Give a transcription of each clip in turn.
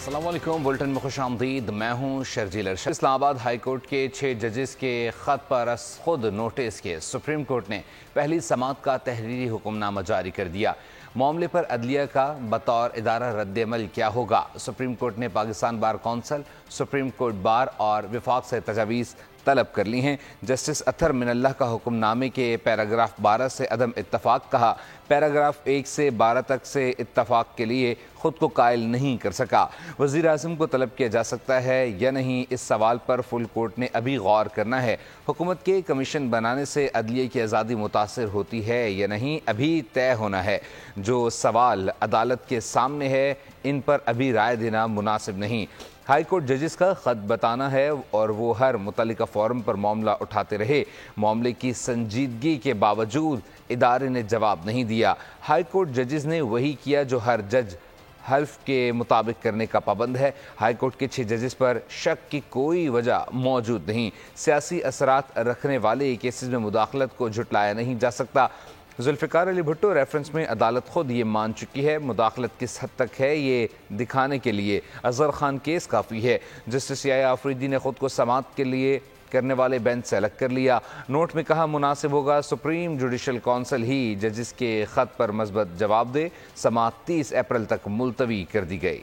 अस्सलाम वालेकुम। बुलेटिन में खुश आमदीद। मैं हूँ शर्जील अरशद। इस्लामाबाद हाई कोर्ट के 6 जजेस के खत पर खुद नोटिस के सुप्रीम कोर्ट ने पहली समाअत का तहरीरी हुक्मनामा जारी कर दिया। मामले पर अदलिया का बतौर इदारा रद्द-ए-अमल क्या होगा? सुप्रीम कोर्ट ने Pakistan bar council, supreme court bar और विफाक से तजावीज़ तलब कर ली हैं। जस्टिस अत्तर मिनल्लाह का हुक्मनामे के पैराग्राफ 12 से अदम इत्तफाक कहा। पैराग्राफ 1 से 12 तक से इत्तफाक के लिए खुद को कायल नहीं कर सका। वज़ीर आज़म को तलब किया जा सकता है या नहीं, इस सवाल पर फुल कोर्ट ने अभी गौर करना है। हुकूमत के कमीशन बनाने से अदलिया की आज़ादी मुतासर होती है या नहीं, अभी तय होना है। जो सवाल अदालत के सामने है, इन पर अभी राय देना मुनासिब नहीं। हाई कोर्ट जजेस का खत बताना है और वो हर मुतल्लिका फोरम पर मामला उठाते रहे। मामले की संजीदगी के बावजूद इदारे ने जवाब नहीं दिया। हाई कोर्ट जजेस ने वही किया जो हर जज हल्फ के मुताबिक करने का पाबंद है। हाई कोर्ट के 6 जजेस पर शक की कोई वजह मौजूद नहीं। सियासी असरात रखने वाले केसेस में मुदाखलत को झुटलाया नहीं जा सकता। जुल्फ़िकार अली भुट्टो रेफरेंस में अदालत खुद ये मान चुकी है। मुदाखलत किस हद तक है ये दिखाने के लिए अजहर खान केस काफ़ी है। जस्टिस याया आफरीदी ने खुद को समाअत के लिए करने वाले बेंच से अलग कर लिया। नोट में कहा मुनासिब होगा सुप्रीम जुडिशल कौंसिल ही जजेस के खत पर मज़बूत जवाब दे। समाअत 30 अप्रैल तक मुलतवी कर दी गई।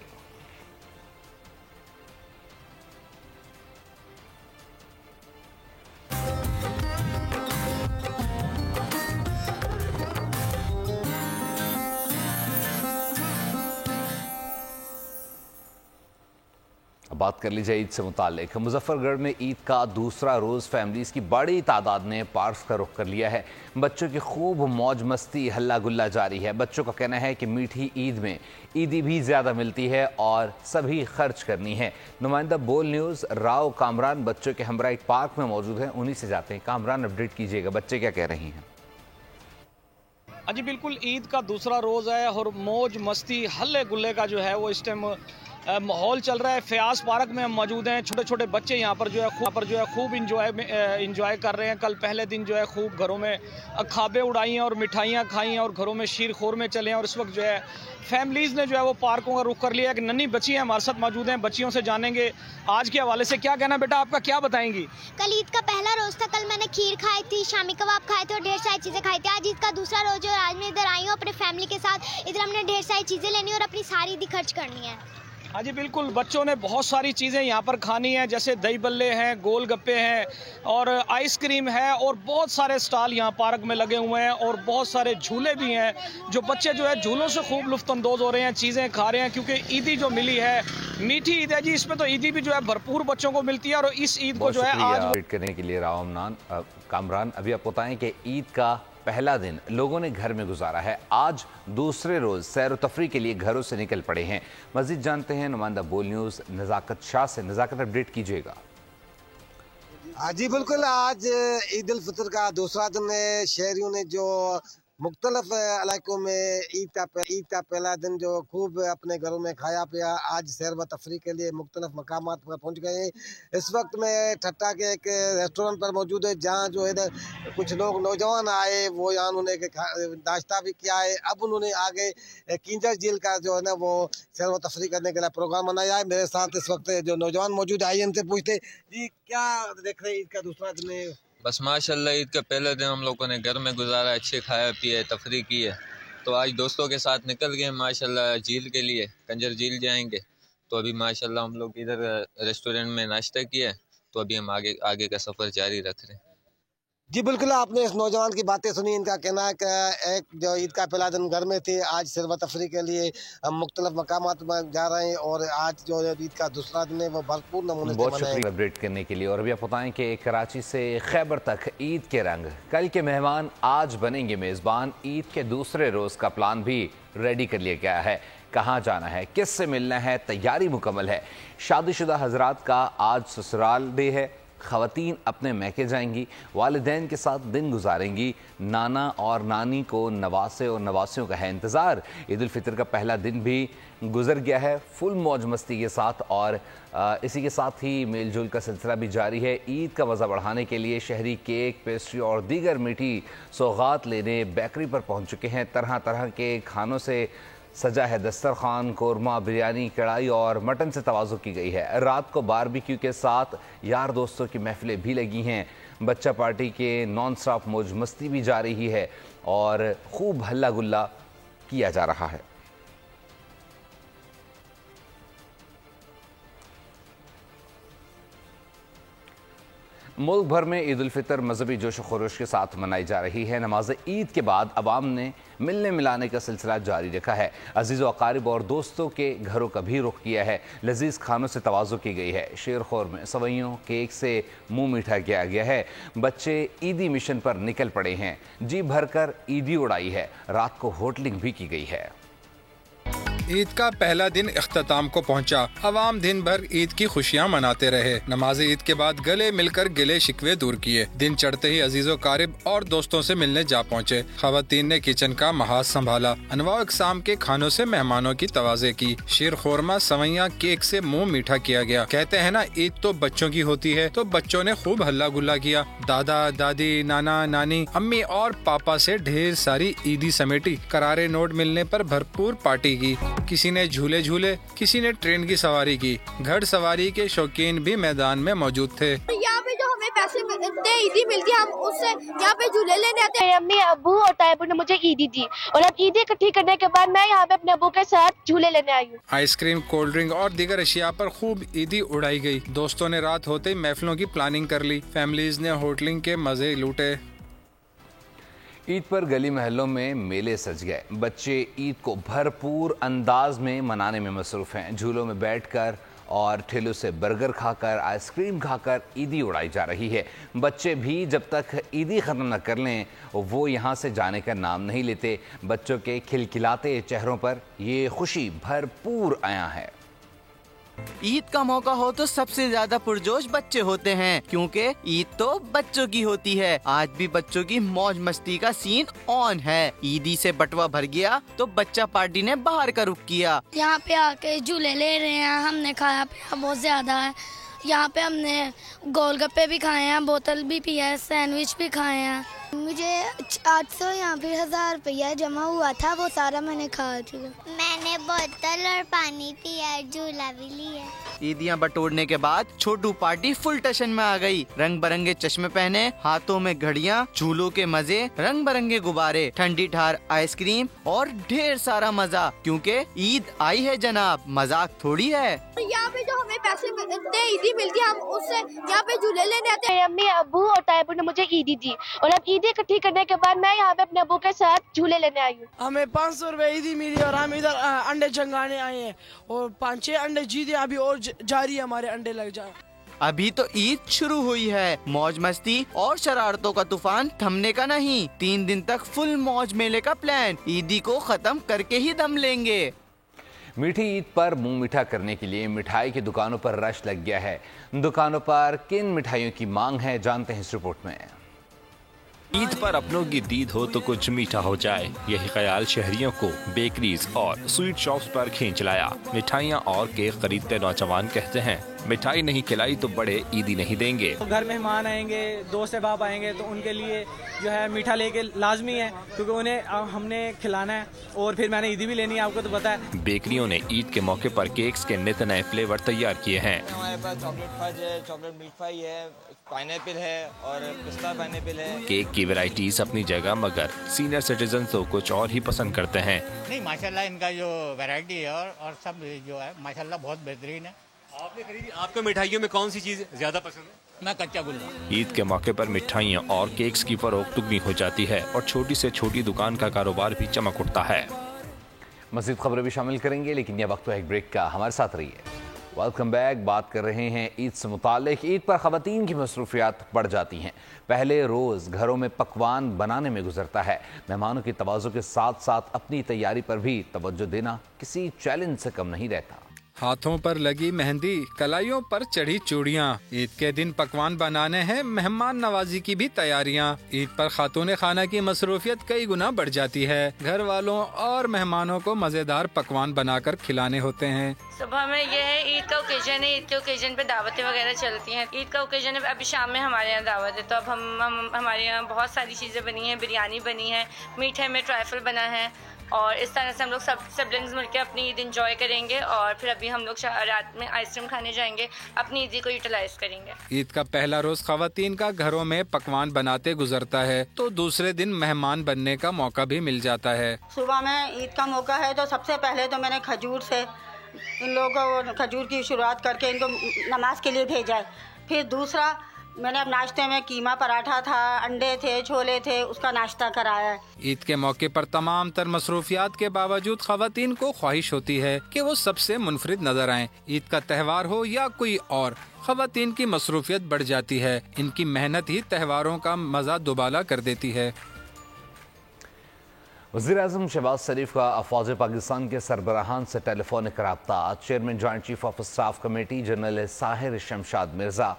बात कर ली जाए ईद से मुतालिक। मुजफ्फरगढ़ में ईद का दूसरा रोज़ फैमिलीज़ की बड़ी तादाद ने पार्क्स का रुख कर लिया है। बच्चों की खूब मौज मस्ती हल्ला गुल्ला जारी है। बच्चों का कहना है कि मीठी ईद में ईदी भी ज़्यादा मिलती है और सभी खर्च करनी है। नुमाइंदा बोल न्यूज़ राव कामरान बच्चों के हमरा एक पार्क में मौजूद हैं, उन्हीं से जाते हैं। कामरान, अपडेट कीजिएगा, बच्चे क्या कह रही हैं? जी बिल्कुल, ईद का दूसरा रोज़ है और मौज मस्ती हल्ले गुल्ले का जो है वो इस टाइम माहौल चल रहा है। फयाज पार्क में हम मौजूद हैं। छोटे छोटे बच्चे यहाँ पर जो है खूब इंजॉय कर रहे हैं। कल पहले दिन जो है खूब घरों में खाबे उड़ाई हैं और मिठाइयाँ खाई हैं और घरों में शीर खोर में चले हैं। और इस वक्त जो है फैमिलीज़ ने जो है वो पार्कों का रुख कर लिया है। एक नन्ही बच्ची है हमारे साथ मौजूद हैं, बच्चियों से जानेंगे आज के हवाले से क्या कहना। बेटा आपका क्या बताएंगी? कल ईद का पहला रोज था। कल मैंने खीर खाई थी, शामी कबाब खाए थे और ढेर सारी चीज़ें खाई थी। आज ईद का दूसरा रोज है और आज मैं इधर आई हूँ अपने फैमिली के साथ। इधर हमने ढेर सारी चीज़ें लेनी और अपनी सारी ईदी खर्च करनी है। हाँ जी बिल्कुल, बच्चों ने बहुत सारी चीज़ें यहाँ पर खानी हैं, जैसे दही बल्ले हैं, गोल गप्पे हैं और आइसक्रीम है और बहुत सारे स्टॉल यहाँ पार्क में लगे हुए हैं और बहुत सारे झूले भी हैं। जो बच्चे जो है झूलों से खूब लुत्फ़अंदोज़ हो रहे हैं, चीज़ें खा रहे हैं क्योंकि ईदी जो मिली है मीठी ईद है जी। इसमें तो ईदी भी जो है भरपूर बच्चों को मिलती है और इस ईद को जो है आज करने के लिए कामरान, अभी आप बताएं कि ईद का पहला दिन लोगों ने घर में गुजारा है। आज दूसरे रोज सैर व तफरी के लिए घरों से निकल पड़े हैं। मजीद जानते हैं नुमाइंदा बोल न्यूज़ नज़ाकत शाह से। नज़ाकत, अपडेट कीजिएगा। जी बिल्कुल, आज ईद उल फितर का दूसरा दिन है। शहरियों ने जो मुख्तलिफ इलाकों में ईद का पहला दिन जो खूब अपने घरों में खाया पिया, आज सैर व तफरी के लिए मुख्तलिफ मकामात पर पहुँच गए हैं। इस वक्त मैं ठट्टा के एक रेस्टोरेंट पर मौजूद है जहाँ जो है कुछ लोग नौजवान आए, वो यहाँ उन्होंने नाश्ता भी किया है। अब उन्होंने आगे किंजर झील का जो है ना वो सैर व तफरी करने के लिए प्रोग्राम बनाया है। मेरे साथ इस वक्त जो नौजवान मौजूद है, आइए इनसे पूछते जी क्या देख रहे हैं ईद का दूसरा दिन है? बस माशाल्लाह, ईद का पहला दिन हम लोगों ने घर में गुजारा, अच्छे खाया पिया तफरी की है। तो आज दोस्तों के साथ निकल गए माशाल्लाह झील के लिए, कंजर झील जाएंगे। तो अभी माशाल्लाह हम लोग इधर रेस्टोरेंट में नाश्ता किया, तो अभी हम आगे का सफ़र जारी रख रहे हैं। जी बिल्कुल, आपने इस नौजवान की बातें सुनी। इनका कहना है कि एक जो ईद का पहला दिन घर में थे, आज सैर व तफरी के लिए हम मुख्तलिफ मकामात में जा रहे हैं और आज जो ईद का दूसरा दिन है वो भरपूर नमूने से बहुत शुक्रिया अपडेट करने के लिए। और अभी आप बताएं कि कराची से खैबर तक ईद के रंग, कल के मेहमान आज बनेंगे मेज़बान। ईद के दूसरे रोज़ का प्लान भी रेडी कर लिया गया है। कहाँ जाना है, किससे मिलना है, तैयारी मुकम्मल है। शादीशुदा हजरात का आज ससुराल डे है। ख़वातीन अपने मैके जाएंगी, वालिदैन के साथ दिन गुजारेंगी। नाना और नानी को नवासे और नवासियों का है इंतज़ार। ईद उल फितर का पहला दिन भी गुजर गया है फुल मौज मस्ती के साथ और इसी के साथ ही मेल जोल का सिलसिला भी जारी है। ईद का मज़ा बढ़ाने के लिए शहरी केक, पेस्ट्री और दीगर मीठी सौगात लेने बेकरी पर पहुंच चुके हैं। तरह तरह के खानों से सजा है दस्तरखान, कोरमा, बिरयानी, कढ़ाई और मटन से तवाज़ु की गई है। रात को बारबेक्यू के साथ यार दोस्तों की महफिलें भी लगी हैं। बच्चा पार्टी के नॉन स्टॉप मौज मस्ती भी जा रही है और खूब हल्ला गुल्ला किया जा रहा है। मुल्क भर में ईद उल फितर मजहबी जोश खरोश के साथ मनाई जा रही है। नमाज ईद के बाद अवाम ने मिलने मिलाने का सिलसिला जारी रखा है। अजीज़ व अकारिब और दोस्तों के घरों का भी रुख किया है। लजीज खानों से तवाज़ु की गई है। शेरखोर में सवैयों, केक से मुंह मीठा किया गया है। बच्चे ईदी मिशन पर निकल पड़े हैं। जी भर कर ईदी उड़ाई है। रात को होटलिंग भी की गई है। ईद का पहला दिन इख्तिताम को पहुंचा। अवाम दिन भर ईद की खुशियां मनाते रहे। नमाज ईद के बाद गले मिलकर गिले शिकवे दूर किए। दिन चढ़ते ही अजीजों कारिब और दोस्तों से मिलने जा पहुंचे। खवातीन ने किचन का महाज संभाला। अनवाउ इकसाम के खानों से मेहमानों की तवाज़े की। शीर खोरमा, सवैयां, केक से मुंह मीठा किया गया। कहते हैं ना, ईद तो बच्चों की होती है, तो बच्चों ने खूब हल्ला गुल्ला किया। दादा दादी, नाना नानी, अम्मी और पापा से ढेर सारी ईदी समेटी। करारे नोट मिलने पर भरपूर पार्टी की। किसी ने झूले झूले, किसी ने ट्रेन की सवारी की। घड़ सवारी के शौकीन भी मैदान में मौजूद थे। यहाँ पे जो हमें पैसे मिलते हैं, ईदी मिलती है, हम उससे यहाँ पे झूले लेने आते हैं। अम्मी, अब्बू और तायबू ने मुझे ईदी दी और अब ईदी इकट्ठी करने के बाद मैं यहाँ पे अपने अब्बू के साथ झूले लेने आई हूँ। आइसक्रीम, कोल्ड ड्रिंक और दीगर अशिया पर खूब ईदी उड़ाई गई। दोस्तों ने रात होते ही महफिलों की प्लानिंग कर ली। फैमिलीज ने होटलिंग के मजे लूटे। ईद पर गली महलों में मेले सज गए। बच्चे ईद को भरपूर अंदाज में मनाने में मसरूफ हैं। झूलों में बैठकर और ठेलों से बर्गर खाकर, आइसक्रीम खाकर ईदी उड़ाई जा रही है। बच्चे भी जब तक ईदी ख़त्म न कर लें वो यहाँ से जाने का नाम नहीं लेते। बच्चों के खिलखिलाते चेहरों पर ये खुशी भरपूर आया है। ईद का मौका हो तो सबसे ज्यादा पुरजोश बच्चे होते हैं, क्योंकि ईद तो बच्चों की होती है। आज भी बच्चों की मौज मस्ती का सीन ऑन है। ईदी से बटवा भर गया तो बच्चा पार्टी ने बाहर का रुख किया। यहाँ पे आके झूले ले रहे हैं। हमने खाया पिया बहुत ज्यादा है। यहाँ पे हमने गोलगप्पे भी खाए हैं, बोतल भी पिया है, सैंडविच भी खाए हैं। मुझे 800 यहाँ पे 1000 रुपया जमा हुआ था, वो सारा मैंने खा चुका। मैंने बोतल और पानी पिया, झूला भी लिया। ईदियाँ बटोरने के बाद छोटू पार्टी फुल टशन में आ गई। रंग बिरंगे चश्मे पहने, हाथों में घड़ियाँ, झूलों के मजे, रंग बिरंगे गुब्बारे, ठंडी ठार आइसक्रीम और ढेर सारा मजा, क्योंकि ईद आई है जनाब, मजाक थोड़ी है। यहाँ पे जो हमें पैसे मिलते हैं, ईदी मिलती है, हम उससे यहाँ पे झूले लेने आते हैं। अम्मी, अब्बू और तायबू ने मुझे ईदी दी और अब ईदी इकट्ठी करने के बाद मैं यहाँ पे अपने अब्बू के साथ झूले लेने आई हूँ। हमें 500 रुपए ईदी मिली और हम इधर अंडे चंगाने आए हैं और 5-6 अंडे जीते। अभी और जारी है, हमारे अंडे लग जाए। अभी तो ईद शुरू हुई है। मौज मस्ती और शरारतों का तूफान थमने का नहीं। 3 दिन तक फुल मौज मेले का प्लान। ईदी को खत्म करके ही दम लेंगे। मीठी ईद पर मुंह मीठा करने के लिए मिठाई की दुकानों पर रश लग गया है। दुकानों पर किन मिठाइयों की मांग है, जानते हैं इस रिपोर्ट में। ईद पर अपनों की दीद हो तो कुछ मीठा हो जाए, यही ख्याल शहरियों को बेकरीज और स्वीट शॉप्स पर खींच लाया। मिठाइयाँ और केक खरीदते नौजवान कहते हैं, मिठाई नहीं खिलाई तो बड़े ईदी नहीं देंगे। घर मेहमान आएंगे, दोस्त अहबाब आएंगे तो उनके लिए जो है मीठा लेके लाजमी है, क्योंकि उन्हें हमने खिलाना है और फिर मैंने ईदी भी लेनी है, आपको तो पता है। बेकरियों ने ईद के मौके पर केक्स के नित नए फ्लेवर तैयार किए हैं। हमारे पास चॉकलेट फज है, चॉकलेट मिठाई है, पाइनएप्पल है और पिस्ता पाइनएप्पल है। केक की वैरायटीज अपनी जगह, मगर सीनियर सिटीजन तो कुछ और ही पसंद करते हैं। नहीं, माशाल्लाह इनका जो वैरायटी है और सब जो है माशाल्लाह बहुत बेहतरीन है। आपने खरीदी, आपको मिठाइयों में कौन सी चीज ज्यादा पसंद है? मैं कच्चा गुल्ला। ईद के मौके पर मिठाइयाँ और केक्स की फरोख्त दुगनी हो जाती है और छोटी से छोटी दुकान का कारोबार भी चमक उठता है। मज़ीद खबरें भी शामिल करेंगे, लेकिन यह वक्त है एक ब्रेक का। हमारे साथ रहिए। Welcome back. बात कर रहे हैं ईद से मुताल्लिक। ईद पर ख़वातीन की मसरूफियात बढ़ जाती हैं। पहले रोज़ घरों में पकवान बनाने में गुजरता है। मेहमानों की तवाज़ु के साथ साथ अपनी तैयारी पर भी तवज्जो देना किसी चैलेंज से कम नहीं रहता। हाथों पर लगी मेहंदी, कलाइयों पर चढ़ी चूड़ियाँ। ईद के दिन पकवान बनाने हैं, मेहमान नवाजी की भी तैयारियाँ। ईद पर खातून खाना की मसरूफियत कई गुना बढ़ जाती है। घर वालों और मेहमानों को मजेदार पकवान बनाकर खिलाने होते हैं। सुबह में ये है, ईद का ओकेजन है, ईद के ओकेजन पे दावतें वगैरह चलती हैं। ईद का ओकेजन है, अभी शाम में हमारे यहाँ दावत है, तो अब हम हमारे यहाँ बहुत सारी चीज़ें बनी हैं। बिरयानी बनी है, मीठे में ट्राइफल बना है, اور اس طرح سے ہم لوگ سب سبلنگز مل کے اپنی عید انجوائے کریں گے اور پھر ابھی ہم لوگ رات میں آئس کریم کھانے جائیں گے, اپنی عیدی کو یوٹیلائز کریں گے. عید کا پہلا روز خواتین کا گھروں میں پکوان بناتے گزرتا ہے تو دوسرے دن مہمان بننے کا موقع بھی مل جاتا ہے. صبح میں عید کا موقع ہے تو سب سے پہلے تو میں نے کھجور سے ان لوگوں کو کھجور کی شروعات کر کے ان کو نماز کے لیے بھیجا ہے. پھر دوسرا میں نے اب ناشتے میں قیمہ پراٹھا تھا, انڈے تھے, چھولے تھے, اس کا ناشتہ کرایا ہے. عید کے موقع پر تمام تر مصروفیات کے باوجود خواتین کو خواہش ہوتی ہے کہ وہ سب سے منفرد نظر آئیں. عید کا تہوار ہو یا کوئی اور, خواتین کی مصروفیت بڑھ جاتی ہے. ان کی محنت ہی تہواروں کا مزہ دوبالا کر دیتی ہے. وزیر اعظم شہباز شریف کا افواج پاکستان کے سربراہان سے ٹیلی فونک رابطہ. Chairman joint chief of staff committee general Sahir Shamshad Mirza,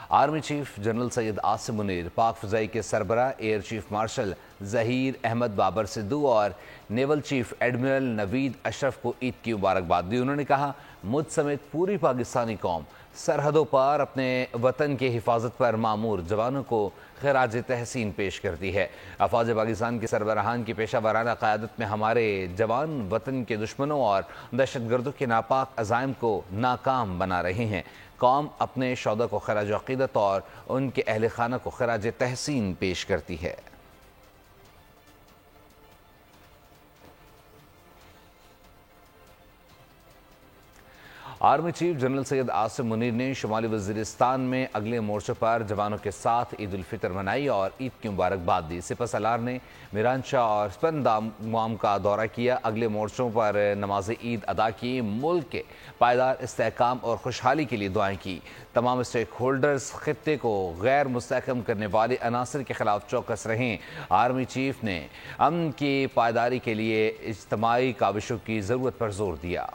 army chief general Syed Asim Munir, پاک فضائی کے سربراہ air chief marshal Zaheer Ahmad Babar Sidhu اور نیول چیف ایڈمرل نوید اشرف کو عید کی مبارکباد دی. انہوں نے کہا, مجھ سمیت پوری پاکستانی قوم سرحدوں پر اپنے وطن کی حفاظت پر مامور جوانوں کو خراج تحسین پیش کرتی ہے. افواج پاکستان کے سربراہان کی پیشہ ورانہ قیادت میں ہمارے جوان وطن کے دشمنوں اور دہشت گردوں کے ناپاک عزائم کو ناکام بنا رہے ہیں. قوم اپنے شہداء کو خراج عقیدت اور ان کے اہل خانہ کو خراج تحسین پیش کرتی ہے. Army chief general Syed Asim Munir نے شمالی وزیرستان میں اگلے مورچوں پر جوانوں کے ساتھ عید الفطر منائی اور عید کی مبارکباد دی. سپہ سالار نے میران شاہ اور سپن دامام کا دورہ کیا, اگلے مورچوں پر نماز عید ادا کی, ملک کے پائیدار استحکام اور خوشحالی کے لیے دعائیں کی. تمام اسٹیک ہولڈرز خطے کو غیر مستحکم کرنے والے عناصر کے خلاف چوکس رہیں. آرمی چیف نے امن کی پائیداری کے لیے اجتماعی کاوشوں کی ضرورت پر زور دیا.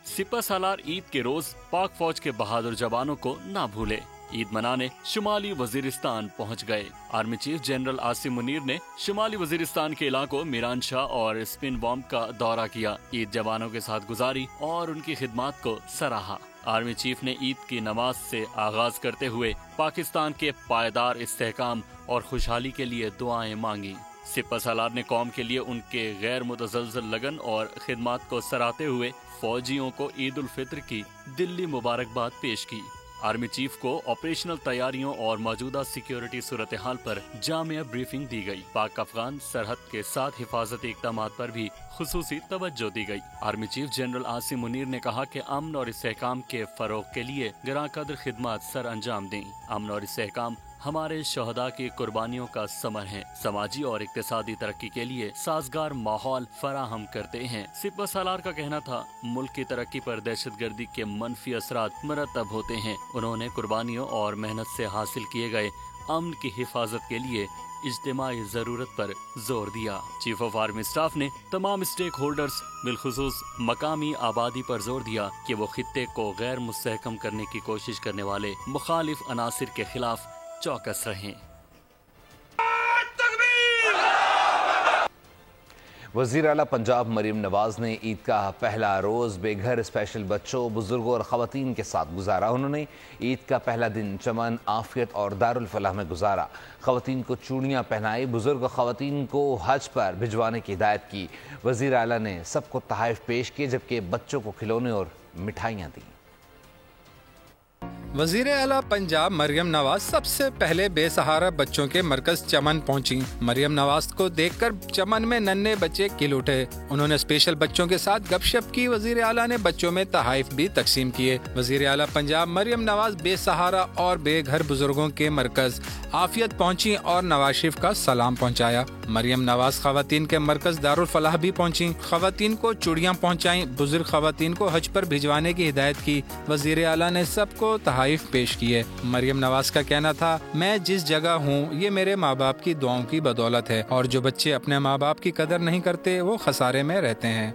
سپہ سالار عید کے روز پاک فوج کے بہادر جوانوں کو نہ بھولے. عید منانے شمالی وزیرستان پہنچ گئے. Army chief general Asim Munir نے شمالی وزیرستان کے علاقوں میران شاہ اور اسپن بام کا دورہ کیا. عید جوانوں کے ساتھ گزاری اور ان کی خدمات کو سراہا. آرمی چیف نے عید کی نماز سے آغاز کرتے ہوئے پاکستان کے پائیدار استحکام اور خوشحالی کے لیے دعائیں مانگی. سپہ سالار نے قوم کے لیے ان کے غیر متزلزل لگن اور خدمات کو سراہتے ہوئے فوجیوں کو عید الفطر کی دلی مبارکباد پیش کی. آرمی چیف کو آپریشنل تیاریوں اور موجودہ سیکیورٹی صورتحال پر جامع بریفنگ دی گئی. پاک افغان سرحد کے ساتھ حفاظتی اقدامات پر بھی خصوصی توجہ دی گئی. Army chief general Asim Munir نے کہا کہ امن اور استحکام کے فروغ کے لیے گراں قدر خدمات سر انجام دیں. امن اور استحکام ہمارے شہداء کی قربانیوں کا ثمر ہیں, سماجی اور اقتصادی ترقی کے لیے سازگار ماحول فراہم کرتے ہیں. سپہ سالار کا کہنا تھا, ملک کی ترقی پر دہشت گردی کے منفی اثرات مرتب ہوتے ہیں. انہوں نے قربانیوں اور محنت سے حاصل کیے گئے امن کی حفاظت کے لیے اجتماعی ضرورت پر زور دیا. چیف آف آرمی اسٹاف نے تمام اسٹیک ہولڈرز بالخصوص مقامی آبادی پر زور دیا کہ وہ خطے کو غیر مستحکم کرنے کی کوشش کرنے والے مخالف عناصر کے خلاف چوکس رہیں. وزیر اعلیٰ پنجاب مریم نواز نے عید کا پہلا روز بے گھر اسپیشل بچوں, بزرگوں اور خواتین کے ساتھ گزارا. انہوں نے عید کا پہلا دن چمن, عافیت اور دارالفلاح میں گزارا. خواتین کو چوڑیاں پہنائی, بزرگ خواتین کو حج پر بھجوانے کی ہدایت کی. وزیر اعلیٰ نے سب کو تحائف پیش کیے جبکہ بچوں کو کھلونے اور مٹھائیاں دیں. وزیر اعلیٰ پنجاب مریم نواز سب سے پہلے بے سہارا بچوں کے مرکز چمن پہنچی. مریم نواز کو دیکھ کر چمن میں ننھے بچے کھل اٹھے. انہوں نے اسپیشل بچوں کے ساتھ گپ شپ کی. وزیر اعلیٰ نے بچوں میں تحائف بھی تقسیم کیے. وزیر اعلیٰ پنجاب مریم نواز بے سہارا اور بے گھر بزرگوں کے مرکز عافیت پہنچی اور نواز شریف کا سلام پہنچایا. مریم نواز خواتین کے مرکز دارالفلاح بھی پہنچی. خواتین کو چوڑیاں پہنچائیں. بزرگ خواتین کو حج پر بھجوانے کی ہدایت کی. وزیر اعلیٰ نے سب کو تحائف پیش کیے. مریم نواز کا کہنا تھا, میں جس جگہ ہوں یہ میرے ماں باپ کی دعاؤں کی بدولت ہے اور جو بچے اپنے ماں باپ کی قدر نہیں کرتے وہ خسارے میں رہتے ہیں.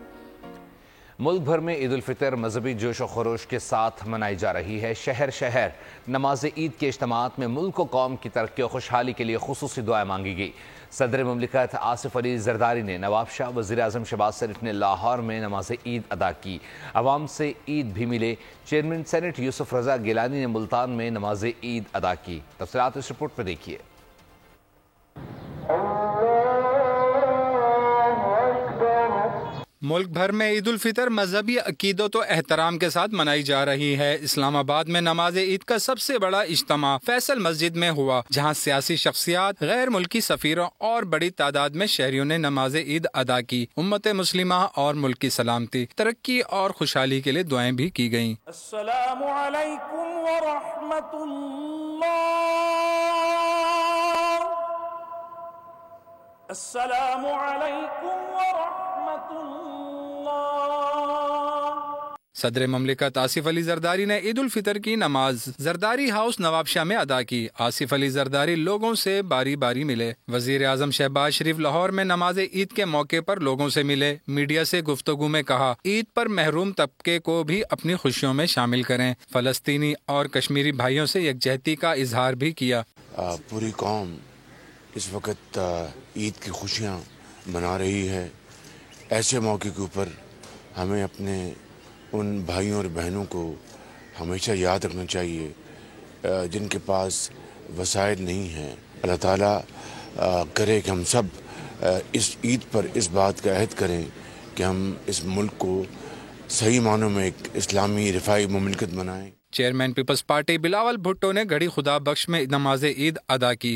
ملک بھر میں عید الفطر مذہبی جوش و خروش کے ساتھ منائی جا رہی ہے. شہر شہر نماز عید کے اجتماعات میں ملک و قوم کی ترقی و خوشحالی کے لیے خصوصی دعائیں مانگی گئی. صدر مملکت آصف علی زرداری نے نواب شاہ, وزیر اعظم شہباز شریف نے لاہور میں نماز عید ادا کی. عوام سے عید بھی ملے. چیئرمین سینٹ یوسف رضا گیلانی نے ملتان میں نماز عید ادا کی. تفصیلات اس رپورٹ پر دیکھیے. मुल्क भर में ईद उल फितर मजहबी अकीदत व एहतराम के साथ मनाई जा रही है। इस्लामाबाद में नमाज ईद का सबसे बड़ा इज्तिमा फैसल मस्जिद में हुआ, जहां सियासी शख्सियात, गैर मुल्की सफीरों और बड़ी तादाद में शहरियों ने नमाज ईद अदा की। उम्मत मुस्लिमा और मुल्क की सलामती, तरक्की और खुशहाली के लिए दुआएं भी की गयी। अस्सलामु अलैकुम व रहमतुल्लाह, अस्सलामु अलैकुम व रहमतुल्लाह। सदर ममलिकत आसिफ अली जरदारी ने ईद उल फितर की नमाज जरदारी हाउस नवाबशाह में अदा की। आसिफ अली जरदारी लोगों से बारी बारी मिले। वजीर आजम शहबाज शरीफ लाहौर में नमाज ईद के मौके पर लोगों से मिले। मीडिया से गुफ्तगू में कहा, ईद पर महरूम तबके को भी अपनी खुशियों में शामिल करें। फलस्तीनी और कश्मीरी भाइयों से यकजहती का इजहार भी किया। पूरी कौम इस वक्त ईद की खुशियाँ मना रही है। ऐसे मौके के ऊपर हमें अपने उन भाइयों और बहनों को हमेशा याद रखना चाहिए जिनके पास वसाइल नहीं हैं। अल्लाह ताला करे कि हम सब इस ईद पर इस बात का अहद करें कि हम इस मुल्क को सही मानों में एक इस्लामी रिफाई मुमलिकत बनाएं। Chairman Peoples Party Bilawal Bhutto ने घड़ी खुदा बख्श में नमाज ईद अदा की।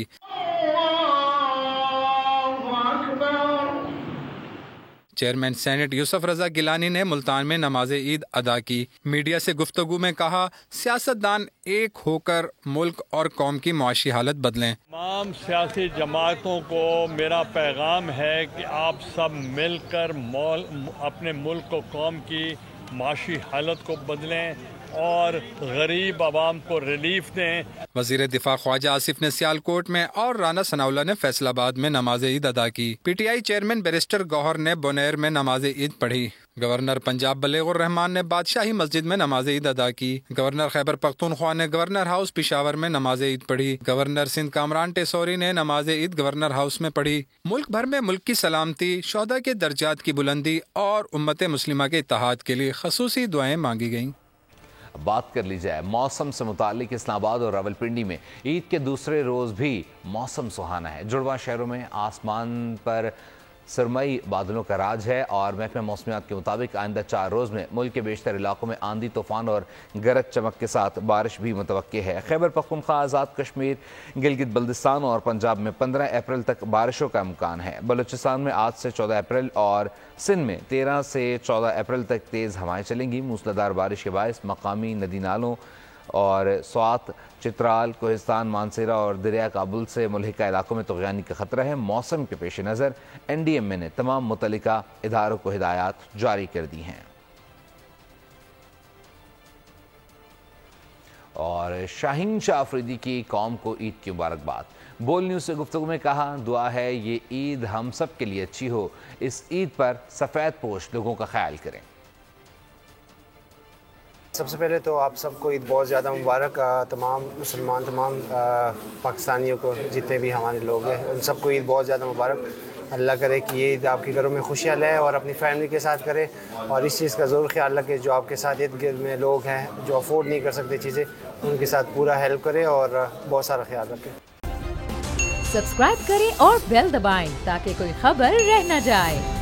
चेयरमैन सेनेट यूसुफ रजा गिलानी ने मुल्तान में नमाज ईद अदा की। मीडिया से गुफ्तगू में कहा, सियासतदान एक होकर मुल्क और कौम की मुआशी हालत बदलें। तमाम सियासी जमातों को मेरा पैगाम है कि आप सब मिलकर अपने मुल्क और कौम की माशी हालत को बदलें और गरीब आवाम को रिलीफ दें। वजीर दिफा ख्वाजा आसिफ ने सियालकोट में और राना सनाउल्लाह ने फैसलाबाद में नमाज ईद अदा की। पीटीआई चेयरमैन बैरिस्टर गौहर ने बोनेर में नमाज ईद पढ़ी। गवर्नर पंजाब बलेगुर रहमान ने बादशाही मस्जिद में नमाज ईद अदा की। गवर्नर खैबर पख्तूनख्वा ने गवर्नर हाउस पिशावर में नमाज ईद पढ़ी। गवर्नर सिंध कामरान टेसोरी ने नमाज ईद गवर्नर हाउस में पढ़ी। मुल्क भर में मुल्क की सलामती, शोहदा के दर्जात की बुलंदी और उम्मत मुस्लिमा के इत्तेहाद के लिए खसूसी दुआएं मांगी गईं। बात कर ली जाए मौसम से मुतालिक, इस्लामाबाद और रावलपिंडी में ईद के दूसरे रोज़ भी मौसम सुहाना है। जुड़वा शहरों में आसमान पर सरमई बादलों का राज है और महकमा मौसमियात के मुताबिक आइंदा 4 रोज़ में मुल्क के बेशतर इलाकों में आंधी, तूफान और गरज चमक के साथ बारिश भी मुतवक्के है। खैबर पख्तूनख्वा, आज़ाद कश्मीर, गिलगित बल्दिस्तान और पंजाब में 15 अप्रैल तक बारिशों का इम्कान है। बलूचिस्तान में आज से 14 अप्रैल और सिंध में 13 से 14 अप्रैल तक तेज़ हवाएँ चलेंगी। मूसलाधार बारिश के बायस मकामी नदी नालों और स्वात, चित्राल, कोहिस्तान, मानसेरा और दरिया काबुल से मुल्हिका इलाकों में तुग़यानी का खतरा है। मौसम के पेश नज़र NDMA ने तमाम मुतल्लिका इदारों को हिदायत जारी कर दी हैं। और शाहीन शाह अफरीदी की कौम को ईद की मुबारकबाद। बोल न्यूज़ से गुफ्तगू में कहा, दुआ है ये ईद हम सब के लिए अच्छी हो। इस ईद पर सफ़ेद पोश लोगों का ख्याल करें। सबसे पहले तो आप सबको ईद बहुत ज़्यादा मुबारक। तमाम मुसलमान, तमाम पाकिस्तानियों को, जितने भी हमारे लोग हैं, उन सबको ईद बहुत ज़्यादा मुबारक। अल्लाह करे कि ये ईद आपके घरों में खुशियाँ लाए और अपनी फैमिली के साथ करें। और इस चीज़ का ज़रूर ख्याल रखें, जो आपके साथ इर्द गिर्द में लोग हैं जो अफोर्ड नहीं कर सकते चीज़ें, उनके साथ पूरा हेल्प करें और बहुत सारा ख्याल रखें। सब्सक्राइब करें और बेल दबाएं ताकि कोई खबर रह न जाए।